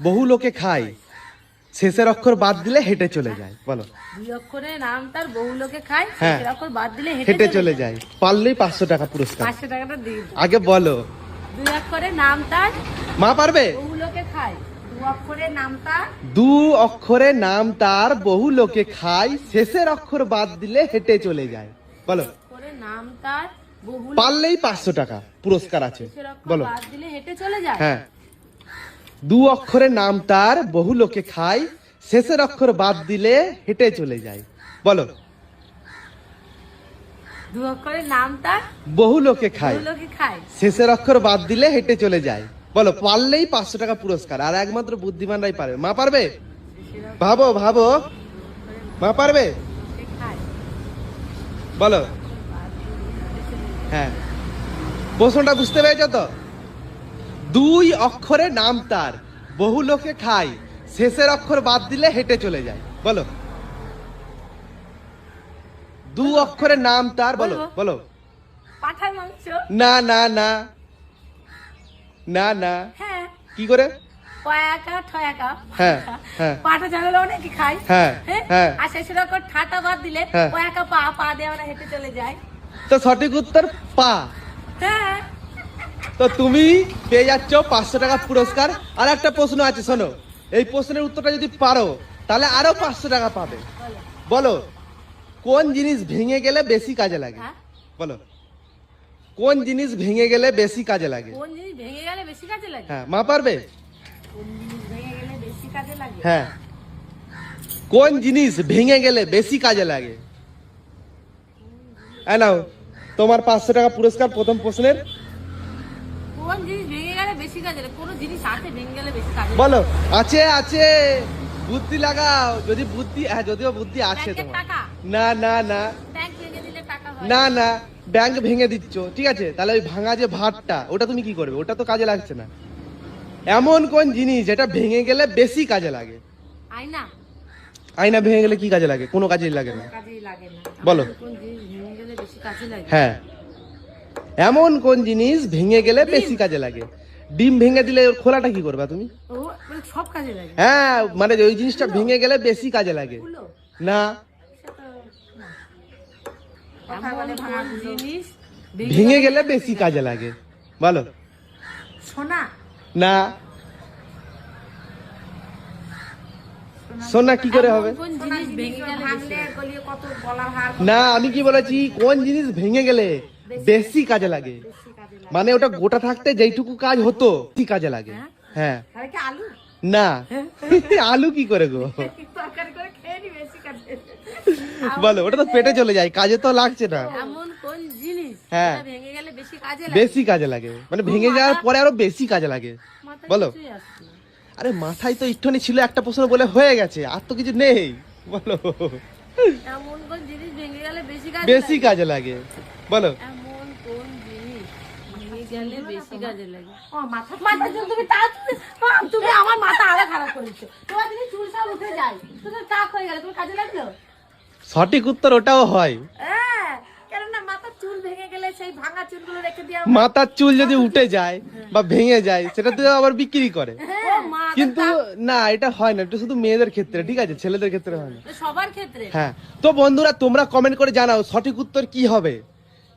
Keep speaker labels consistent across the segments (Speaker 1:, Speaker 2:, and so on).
Speaker 1: বহু লোকে খায়, শেষের অক্ষর বাদ দিলে হেঁটে চলে যায়। বলো।
Speaker 2: 2 অক্ষরের নাম তার, বহু লোকে খায়,
Speaker 1: হ্যাঁ।
Speaker 2: শেষের অক্ষর বাদ দিলে
Speaker 1: হেঁটে চলে যায়। পারলেই 500 টাকা পুরস্কার।
Speaker 2: 500 টাকাটা দিয়ে দাও।
Speaker 1: আগে বলো।
Speaker 2: 2 অক্ষরের নাম তার,
Speaker 1: মা পারবে?
Speaker 2: বহু লোকে খায়। 2 অক্ষরের নাম তার,
Speaker 1: 2 অক্ষরের নাম তার, বহু লোকে খায়, শেষের অক্ষর বাদ দিলে হেঁটে চলে যায়। বলো।
Speaker 2: অক্ষরের নাম তার, বহু
Speaker 1: পারলেই 500 টাকা পুরস্কার আছে।
Speaker 2: শেষের অক্ষর
Speaker 1: বলো।
Speaker 2: বাদ দিলে হেঁটে চলে যায়।
Speaker 1: হ্যাঁ। 2 অক্ষরের নাম তার, বহু লোকে খায়, শেষের অক্ষর বাদ দিলে হেঁটে চলে যায়। বলো।
Speaker 2: 2 অক্ষরের নাম তার,
Speaker 1: বহু লোকে খায়,
Speaker 2: বহু লোকে খায়।
Speaker 1: শেষের অক্ষর বাদ দিলে হেঁটে চলে যায়। বলো। পারলেই 500 টাকা পুরস্কার, আর একমাত্র বুদ্ধিমানরাই পারবে। মা পারবে?
Speaker 2: শেষের অক্ষর
Speaker 1: ভাবো ভাবো। মা পারবে?
Speaker 2: লোকে খায়।
Speaker 1: বলো।
Speaker 2: বাদ দিলে হেঁটে চলে যায়।
Speaker 1: হ্যাঁ, প্রশ্নটা বুঝতে পেরেছ তো? 2 অক্ষরের নাম তার, বহু লোকে খায়, শেষের অক্ষর বাদ দিলে হেঁটে চলে যায়। বলো। 2 অক্ষরের নাম তার। বলো বলো।
Speaker 2: পাঁঠার মাংস।
Speaker 1: না না না না না।
Speaker 2: হ্যাঁ।
Speaker 1: কি করে?
Speaker 2: পয়াকা ঠয়াকা।
Speaker 1: হ্যাঁ, হ্যাঁ।
Speaker 2: পাটা জানালে অনেকে খায়।
Speaker 1: হ্যাঁ, হ্যাঁ।
Speaker 2: আর শেষের অক্ষর ঠাটা বাদ দিলে
Speaker 1: হ্যাঁ।
Speaker 2: পয়াকা পা, পা দিয়ে আমরা হেঁটে চলে যাই।
Speaker 1: তো সঠিক উত্তর পা।
Speaker 2: হ্যাঁ।
Speaker 1: তো তুমি পেয়ে যাচ্ছ 500 টাকা পুরস্কার। আর একটা প্রশ্ন আছে, শোনো। এই প্রশ্নের উত্তরটা যদি পারো তাহলে আরো 500 টাকা পাবে।
Speaker 2: বলো।
Speaker 1: বলো। কোন জিনিস ভেঙে গেলে বেশি কাজে লাগে?
Speaker 2: হ্যাঁ?
Speaker 1: বলো। কোন জিনিস ভেঙে গেলে বেশি কাজে লাগে?
Speaker 2: কোন জিনিস ভেঙে গেলে বেশি কাজে লাগে?
Speaker 1: হ্যাঁ, মা পারবে?
Speaker 2: কোন জিনিস ভেঙে গেলে বেশি কাজে লাগে?
Speaker 1: হ্যাঁ। কোন জিনিস ভেঙে গেলে বেশি কাজে লাগে? নাও তোমার 500 টাকা পুরস্কার প্রথম প্রশ্নের।
Speaker 2: কোন জিনিস ভেঙে গেলে বেশি কাজে লাগে? কোন জিনিস আছে ভেঙে গেলে বেশি কাজে লাগে?
Speaker 1: বলো। আছে আছে, বুদ্ধি লাগাও। যদি বুদ্ধি, হ্যাঁ যদিও বুদ্ধি আছে
Speaker 2: ব্যাংকের
Speaker 1: তোমার।
Speaker 2: টাকা।
Speaker 1: না না না
Speaker 2: ব্যাংক ভেঙে দিলে টাকা হয়।
Speaker 1: না না। ব্যাংক ভেঙে দিচ্ছ, ঠিক আছে, তাহলে ওই ভাঙা যে ভাতটা, ওটা তুমি কি করবে? ওটা তো কাজে লাগছে না। এমন কোন জিনিস যেটা ভেঙে গেলে বেশি কাজে লাগে?
Speaker 2: আয়না।
Speaker 1: আয়না ভেঙে গেলে কি কাজে লাগে? কোনো কাজেই লাগে না।
Speaker 2: কাজেই লাগে না।
Speaker 1: বলো।
Speaker 2: কোন জিনিস ভেঙে গেলে বেশি কাজে লাগে?
Speaker 1: হ্যাঁ, এমন কোন জিনিস ভেঙে গেলে বেশি কাজে লাগে? ডিম ভেঙে দিলে ওর খোলাটা কি করবা তুমি?
Speaker 2: ও মানে সব কাজে লাগে।
Speaker 1: হ্যাঁ, মানে ওই জিনিসটা ভেঙে গেলে বেশি কাজে লাগে।
Speaker 2: কুলো।
Speaker 1: না,
Speaker 2: এমন কোন জিনিস
Speaker 1: ভেঙে গেলে বেশি কাজে লাগে। বলো।
Speaker 2: সোনা।
Speaker 1: না। সোনা কি করে হবে?
Speaker 2: কোন জিনিস ভেঙে গেলে ভাঙলে গলিয়ে কত গলার হার
Speaker 1: না, আমি কি বলেছি? কোন জিনিস ভেঙে গেলে বেশি কাজে লাগে?
Speaker 2: বেশি কাজে লাগে?
Speaker 1: মানে ওটা গোটা থাকতে যেইটুকু কাজ হতো কি কাজে লাগে? হ্যাঁ।
Speaker 2: তাহলে কি আলু?
Speaker 1: না। আলু কি করে গো?
Speaker 2: তরকারি করে খেয়ে নি বেশি কাজে।
Speaker 1: বলো। ওটা তো পেটে চলে যায়, কাজে তো লাগছে না।
Speaker 2: এমন কোন জিনিস
Speaker 1: হ্যাঁ।
Speaker 2: যেটা ভেঙে গেলে বেশি কাজে লাগে?
Speaker 1: বেশি কাজে লাগে, মানে ভেঙে যাওয়ার পরে আরো বেশি কাজে লাগে।
Speaker 2: মাথায়
Speaker 1: বলো।
Speaker 2: কিছুই আসছে না।
Speaker 1: আরে মাথায় তো একটুখানি ছিল, একটা প্রশ্ন বলে হয়ে গেছে, আর তো কিছু নেই। বলো।
Speaker 2: এমন কোন জিনিস ভেঙে গেলে বেশি
Speaker 1: বেশি
Speaker 2: লাগে?
Speaker 1: কাজে লাগে। বলো।
Speaker 2: এমন কোন জিনিস ভেঙে গেলে বেশি কাজে লাগে? ও মাথা চুল। তুমি তুমি আমার মাথা আরো খারাপ করেছো। তোমার যদি চুল সব উঠে যায়, তোমার টাক হয়ে গেল, তোমার কাজে লাগলো?
Speaker 1: সঠিক উত্তর ওটাও হয়।
Speaker 2: হ্যাঁ, কেননা মাথার চুল ভেঙে গেলে সেই ভাঙা চুলগুলো রেখে দিয়ে
Speaker 1: মাথার চুল যদি উঠে যায় বা ভেঙে যায়, সেটা তো আবার বিক্রি করে।
Speaker 2: ও মা,
Speaker 1: কিন্তু না, এটা হয় না, এটা শুধু মেয়েদের ক্ষেত্রে, ঠিক আছে, ছেলেদের ক্ষেত্রে হয় না।
Speaker 2: সবার ক্ষেত্রে।
Speaker 1: হ্যাঁ। তো বন্ধুরা, তোমরা কমেন্ট করে জানাও সঠিক উত্তর কি হবে।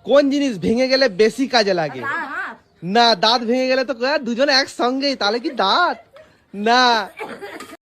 Speaker 1: কোন জিনিস ভেঙে গেলে বেশি কাজে লাগে?
Speaker 2: হাত।
Speaker 1: না, দাঁত ভেঙে গেলে তো দুজনে একসঙ্গেই, তাহলে কি দাঁত? না।